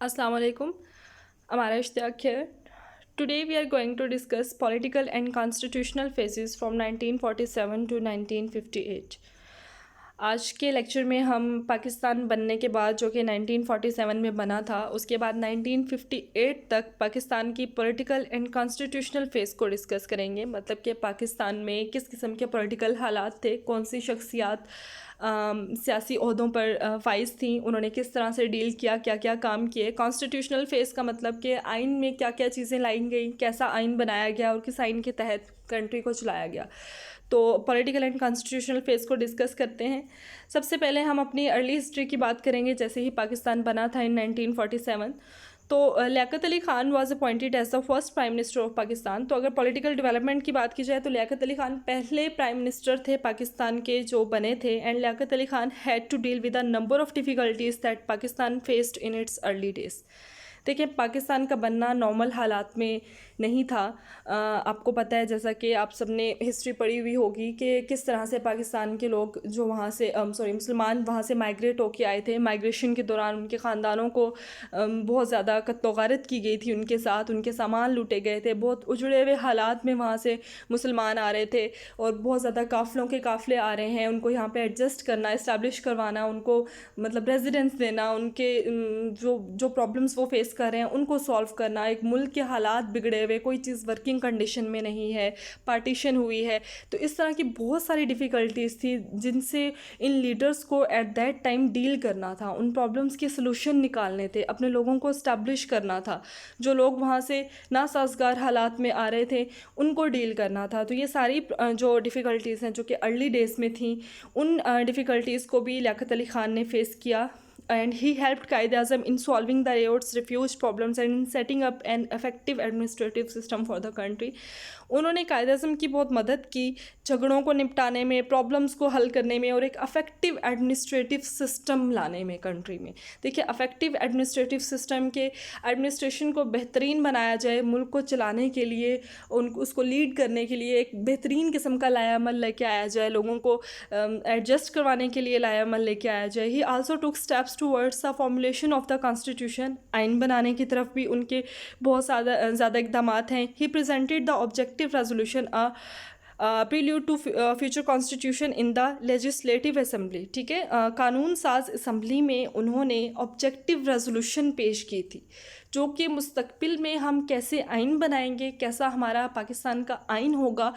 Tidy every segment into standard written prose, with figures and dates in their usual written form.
Assalamu alaikum. हमारा इश्तियाक है. Today we are going to discuss political and constitutional phases from 1947 to 1958. आज के lecture में हम पाकिस्तान बनने के बाद, जो कि 1947 में बना था, उसके बाद 1958 तक पाकिस्तान की पॉलिटिकल एंड कॉन्स्टिट्यूशनल फेज़ को डिस्कस करेंगे. मतलब कि पाकिस्तान में किस किस्म के पॉलिटिकल हालात थे, कौन सी शख्सियात सियासी ओहदों पर फाइज थी, उन्होंने किस तरह से डील किया, क्या क्या काम किए. कॉन्स्टिट्यूशनल फेज़ का मतलब कि आइन में क्या क्या चीज़ें लाई गई, कैसा आइन बनाया गया और किस आइन के तहत कंट्री को चलाया गया. तो पॉलिटिकल एंड कॉन्स्टिट्यूशनल फेज़ को डिस्कस करते हैं. सबसे पहले हम अपनी अर्ली हिस्ट्री की बात करेंगे. जैसे ही पाकिस्तान बना था इन 1947, तो Liaquat Ali Khan was appointed as the first prime minister of Pakistan. तो अगर पॉलिटिकल डेवलपमेंट की बात की जाए तो लियाकत अली ख़ान पहले प्राइम मिनिस्टर थे पाकिस्तान के जो बने थे. And Liaquat Ali Khan had to deal with a number of difficulties that Pakistan faced in its early days. देखिए, पाकिस्तान का बनना नॉर्मल हालात में नहीं था. आपको पता है, जैसा कि आप सब ने हिस्ट्री पढ़ी हुई होगी, कि किस तरह से पाकिस्तान के लोग जो वहाँ से मुसलमान वहाँ से माइग्रेट होके आए थे. माइग्रेशन के दौरान उनके ख़ानदानों को बहुत ज़्यादा कत्ल गारत की गई थी, उनके साथ उनके सामान लूटे गए थे. बहुत उजड़े हुए हालात में वहाँ से मुसलमान आ रहे थे और बहुत ज़्यादा काफ़िलों के काफ़िले आ रहे हैं. उनको यहाँ पे एडजस्ट करना, इस्टेब्लिश करवाना, उनको मतलब रेजिडेंस देना, उनके जो प्रॉब्लम्स वो फेस कर रहे हैं उनको सॉल्व करना. एक मुल्क के हालात बिगड़े हुए, कोई चीज़ वर्किंग कंडीशन में नहीं है, पार्टीशन हुई है. तो इस तरह की बहुत सारी डिफ़िकल्टीज़ थी जिनसे इन लीडर्स को एट दैट टाइम डील करना था. उन प्रॉब्लम्स के सलूशन निकालने थे, अपने लोगों को इस्टेब्लिश करना था. जो लोग वहाँ से नासाजगार हालात में आ रहे थे उनको डील करना था. तो ये सारी जो डिफ़िकल्टीज़ हैं जो कि अर्ली डेज़ में थी, उन डिफ़िकल्टीज़ को भी लियाकत अली ख़ान ने फ़ेस किया. And he helped Quaid-e-Azam in solving the riots, refugee problems and in setting up an effective administrative system for the country. उन्होंने कायद-ए-आज़म की बहुत मदद की झगड़ों को निपटाने में, प्रॉब्लम्स को हल करने में और एक अफेक्टिव एडमिनिस्ट्रेटिव सिस्टम लाने में कंट्री में. देखिए, अफेक्टिव एडमिनिस्ट्रेटिव सिस्टम के एडमिनिस्ट्रेशन को बेहतरीन बनाया जाए, मुल्क को चलाने के लिए, उसको लीड करने के लिए एक बेहतरीन किस्म का लायामल लेके आया जाए, लोगों को एडजस्ट करवाने के लिए लायामल लेके आया जाए. ही also took steps towards the formulation of the constitution. आइन बनाने की तरफ भी उनके बहुत ज़्यादा इक़दाम हैं. He presented the objective resolution prelude to future constitution in the legislative assembly. ठीक है, कानून साज असम्बली में उन्होंने ऑब्जेक्टिव रेजोल्यूशन पेश की थी, जो कि मुस्तकबिल में हम कैसे आइन बनाएंगे, कैसा हमारा पाकिस्तान का आइन होगा,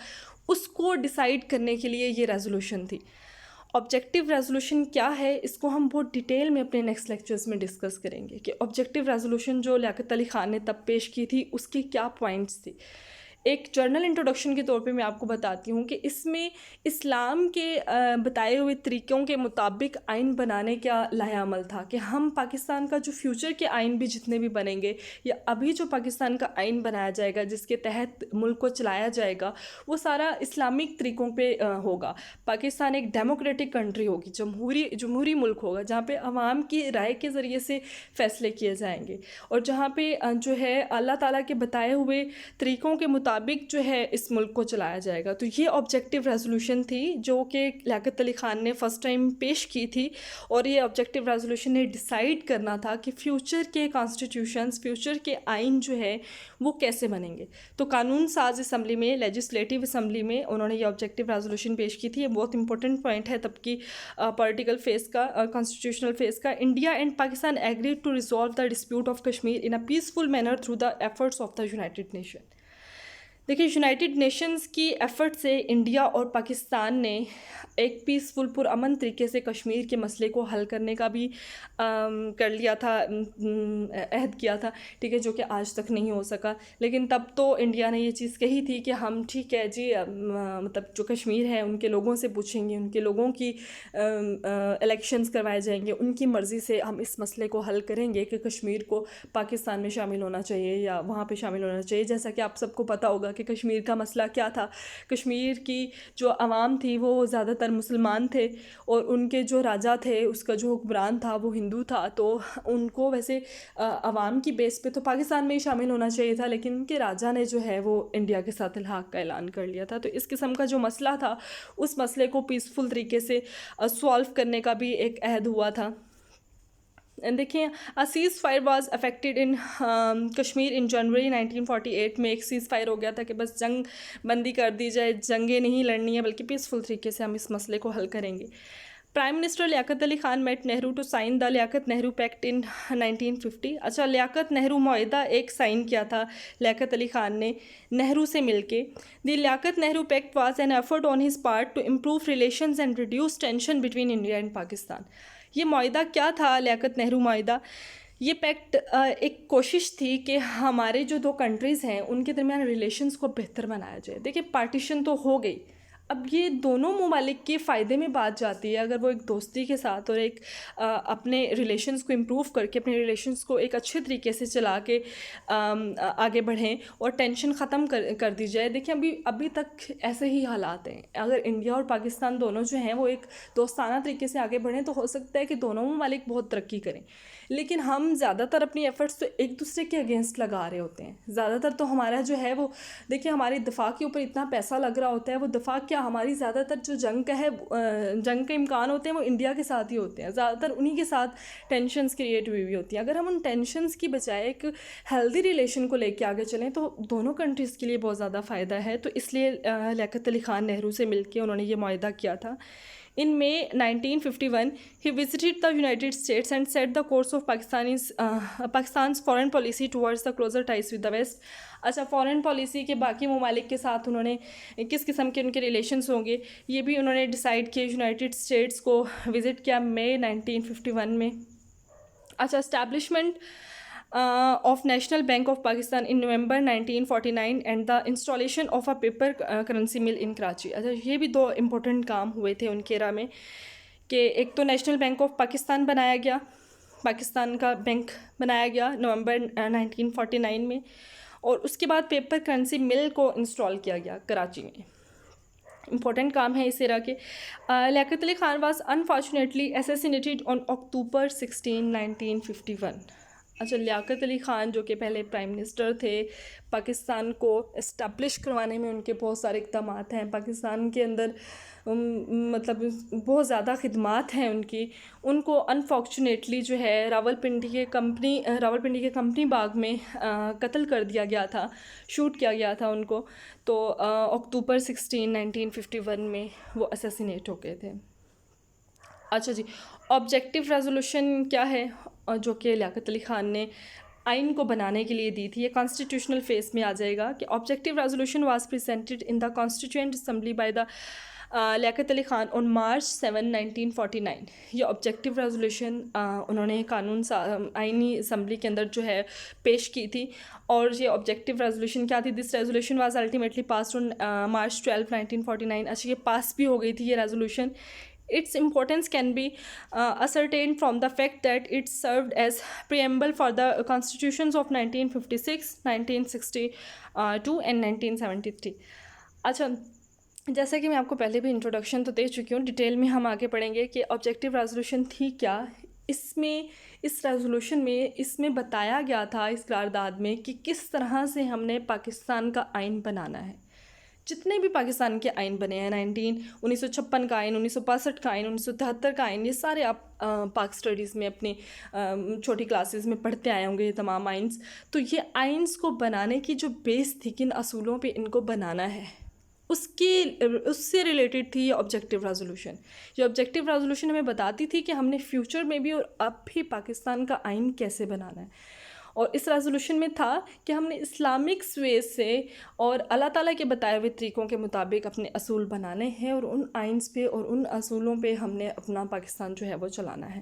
उसको डिसाइड करने के लिए ये रेजोल्यूशन थी. ऑब्जेक्टिव रेजोल्यूशन क्या है, इसको हम बहुत डिटेल में अपने नेक्स्ट लेक्चर्स में डिस्कस करेंगे कि ऑब्जेक्टिव रेजोल्यूशन जो लियाकत अली ख़ान ने तब पेश की थी उसके क्या पॉइंट्स थी. एक जर्नल इंट्रोडक्शन के तौर पे मैं आपको बताती हूँ कि इसमें इस्लाम के बताए हुए तरीक़ों के मुताबिक आइन बनाने का लायामल था कि हम पाकिस्तान का जो फ्यूचर के आइन भी जितने भी बनेंगे, या अभी जो पाकिस्तान का आइन बनाया जाएगा जिसके तहत मुल्क को चलाया जाएगा, वो सारा इस्लामिक तरीक़ों पे होगा. पाकिस्तान एक डेमोक्रेटिक कंट्री होगी, जमहूरी मुल्क होगा, जहाँ पे अवाम की राय के ज़रिए से फ़ैसले किए जाएंगे और जहाँ पे जो है अल्लाह ताला के बताए हुए तरीक़ों के मुताबिक जो है इस मुल्क को चलाया जाएगा. तो ये ऑब्जेक्टिव रेजोल्यूशन थी जो कि लियाकत अली ख़ान ने फ़र्स्ट टाइम पेश की थी. और ये ऑब्जेक्टिव रेजोल्यूशन ने डिसाइड करना था कि फ्यूचर के कॉन्स्टिट्यूशंस, फ्यूचर के आइन जो है वो कैसे बनेंगे. तो कानून साज असम्बली में, लेजिस्लेटिव असम्बली में उन्होंने ये ऑब्जेक्टिव रेजोल्यूशन पेश की थी. ये बहुत इंपॉर्टेंट पॉइंट है तब की पॉलिटिकल फेज़ का, कॉन्स्टिट्यूशनल फेज़ का. India and Pakistan agreed to resolve the dispute of Kashmir in a peaceful manner through the efforts of the United Nation. देखिए, यूनाइटेड नेशंस की एफ़र्ट से इंडिया और पाकिस्तान ने एक पीसफुल पुरअमन तरीके से कश्मीर के मसले को हल करने का भी कर लिया था, अहद किया था. ठीक है, जो कि आज तक नहीं हो सका. लेकिन तब तो इंडिया ने ये चीज़ कही थी कि हम ठीक है जी, मतलब जो कश्मीर है उनके लोगों से पूछेंगे, उनके लोगों की इलेक्शंस करवाए जाएंगे, उनकी मर्ज़ी से हम इस मसले को हल करेंगे कि कश्मीर को पाकिस्तान में शामिल होना चाहिए या वहाँ पे शामिल होना चाहिए. जैसा कि आप सबको पता होगा कि कश्मीर का मसला क्या था. कश्मीर की जो आवाम थी वो ज़्यादातर मुसलमान थे और उनके जो राजा थे, उसका जो हुक्मरान था वो हिंदू था. तो उनको वैसे आवाम की बेस पे तो पाकिस्तान में ही शामिल होना चाहिए था, लेकिन उनके राजा ने जो है वो इंडिया के साथ इल्हाक का ऐलान कर लिया था. तो इस किस्म का जो मसला था, उस मसले को पीसफुल तरीके से सॉल्व करने का भी एक अहद हुआ था. دیکھیں cease fire was affected in Kashmir in January 1948 میں ایک سیز فائر ہو گیا تھا کہ بس جنگ بندی کر دی جائے, جنگیں نہیں لڑنی ہے بلکہ پیسفل طریقے سے ہم اس مسئلے کو حل کریں گے. Prime minister Liaquat Ali Khan met Nehru to sign the Liaquat Nehru pact in 1950. اچھا, لیاقت نہرو معاہدہ ایک سائن کیا تھا لیاقت علی خان نے نہرو سے مل کے. The Liaquat Nehru pact was an effort on his part to improve relations and reduce tension between India and Pakistan. یہ معاہدہ کیا تھا؟ لیاقت نہرو معاہدہ, یہ پیکٹ ایک کوشش تھی کہ ہمارے جو دو کنٹریز ہیں ان کے درمیان ریلیشنز کو بہتر بنایا جائے. دیکھیں پارٹیشن تو ہو گئی, اب یہ دونوں ممالک کے فائدے میں بات جاتی ہے اگر وہ ایک دوستی کے ساتھ اور ایک اپنے ریلیشنز کو امپروو کر کے اپنے ریلیشنز کو ایک اچھے طریقے سے چلا کے آگے بڑھیں اور ٹینشن ختم کر دی جائے. دیکھیں ابھی تک ایسے ہی حالات ہیں. اگر انڈیا اور پاکستان دونوں جو ہیں وہ ایک دوستانہ طریقے سے آگے بڑھیں تو ہو سکتا ہے کہ دونوں ممالک بہت ترقی کریں, لیکن ہم زیادہ تر اپنی ایفرٹس تو ایک دوسرے کے اگینسٹ لگا رہے ہوتے ہیں. زیادہ تر تو ہمارا جو ہے وہ دیکھیں ہماری دفاع کے اوپر اتنا پیسہ لگ رہا ہوتا ہے, وہ دفاع کیا ہماری زیادہ تر جو جنگ کا ہے جنگ کے امکان ہوتے ہیں وہ انڈیا کے ساتھ ہی ہوتے ہیں, زیادہ تر انہی کے ساتھ ٹینشنز کریٹ ہوئی ہوتی ہیں. اگر ہم ان ٹینشنز کی بجائے ایک ہیلدی ریلیشن کو لے کے آگے چلیں تو دونوں کنٹریز کے لیے بہت زیادہ فائدہ ہے. تو اس لیے لیاقت علی خان نہرو سے مل کے انہوں نے یہ معاہدہ کیا تھا. In May 1951, he visited the United States and set the course of Pakistan's foreign policy towards the closer ties with the West. اچھا, فورن پالیسی کے باقی ممالک کے ساتھ انہوں نے کس قسم کے ان کے ریلیشنز ہوں گے یہ بھی انہوں نے ڈیسائیڈ کیا. یونائٹڈ اسٹیٹس کو وزٹ کیا مئی 1951 میں. اچھا, establishment of National Bank of Pakistan in November 1949 and the installation of a paper currency mill in Karachi. اچھا, یہ بھی دو امپورٹنٹ کام ہوئے تھے ان کے ایرا میں کہ ایک تو نیشنل بینک آف پاکستان بنایا گیا, پاکستان کا بینک بنایا گیا نومبر 1949 میں, اور اس کے بعد پیپر کرنسی مل کو انسٹال کیا گیا کراچی میں. امپورٹنٹ کام ہے اس ایرا کے. لیاقت Ali Khan was unfortunately assassinated آن اکتوبر 16, 1951. اچھا, لیاقت علی خان جو کہ پہلے پرائم منسٹر تھے, پاکستان کو اسٹیبلش کروانے میں ان کے بہت سارے اقدامات ہیں, پاکستان کے اندر مطلب بہت زیادہ خدمات ہیں ان کی. ان کو انفارچونیٹلی جو ہے راولپنڈی کے کمپنی باغ میں قتل کر دیا گیا تھا, شوٹ کیا گیا تھا ان کو. تو اکتوبر 16, 1951 میں وہ اسیسینیٹ ہو گئے تھے. اچھا جی, آبجیکٹیو ریزولوشن کیا ہے جو کہ لیاقت علی خان نے آئین کو بنانے کے لیے دی تھی, یہ کانسٹیٹیوشنل فیس میں آ جائے گا کہ objective resolution was presented in the constituent assembly by the Liaquat Ali Khan on March 7, 1949. یہ آبجیکٹیو ریزولوشن انہوں نے آئینی اسمبلی کے اندر جو ہے پیش کی تھی. اور یہ آبجیکٹیو ریزولوشن کیا تھی؟ This resolution was ultimately passed on March 12, 1949. اچھا, یہ پاس بھی ہو گئی تھی یہ resolution. Its importance can be ascertained from the fact that it served as preamble for the constitutions of 1956, 1962 and 1973. اچھا, جیسا کہ میں آپ کو پہلے بھی انٹروڈکشن تو دے چکی ہوں, ڈیٹیل میں ہم آگے پڑھیں گے کہ آبجیکٹیو ریزولوشن تھی کیا. اس ریزولوشن میں اس میں بتایا گیا تھا اس قرارداد میں کہ کس طرح سے ہم نے پاکستان کا آئین بنانا ہے. جتنے بھی پاکستان کے آئین بنے ہیں 1956 کا آئین, 1965 کا آئین, 1973 کا آئین, یہ سارے آپ پاک اسٹڈیز میں اپنی چھوٹی کلاسز میں پڑھتے آئے ہوں گے یہ تمام آئینس. تو یہ آئینس کو بنانے کی جو بیس تھی, کن اصولوں پہ ان کو بنانا ہے, اس سے ریلیٹڈ تھی یہ آبجیکٹیو ریزولوشن. یہ آبجیکٹیو ریزولوشن ہمیں بتاتی تھی کہ ہم نے فیوچر میں بھی اور اب بھی پاکستان کا آئین کیسے بنانا ہے. اور اس ریزولوشن میں تھا کہ ہم نے اسلامک وے سے اور اللہ تعالیٰ کے بتائے ہوئے طریقوں کے مطابق اپنے اصول بنانے ہیں, اور ان آئینس پہ اور ان اصولوں پہ ہم نے اپنا پاکستان جو ہے وہ چلانا ہے.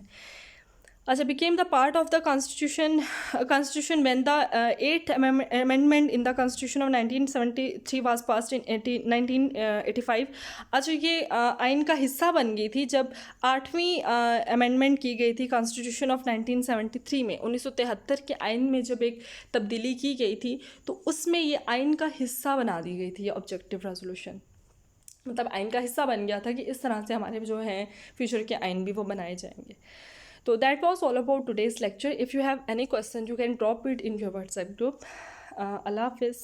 اچھا, became the part of the constitution when the 8th amendment in the constitution of 1973 was passed in 1985. اچھا, یہ آئین کا حصہ بن گئی تھی جب 8ویں امینڈمنٹ کی گئی تھی کانسٹیٹیوشن آف 1973 میں. 1973 کے آئین میں جب ایک تبدیلی کی گئی تھی تو اس میں یہ آئین کا حصہ بنا دی گئی تھی یہ آبجیکٹیو ریزولوشن. مطلب آئین کا حصہ بن گیا تھا کہ اس طرح سے ہمارے جو ہیں فیوچر کے آئین بھی وہ بنائے جائیں گے. So that was all about today's lecture. If you have any question, you can drop it in your WhatsApp group. Allah Hafiz.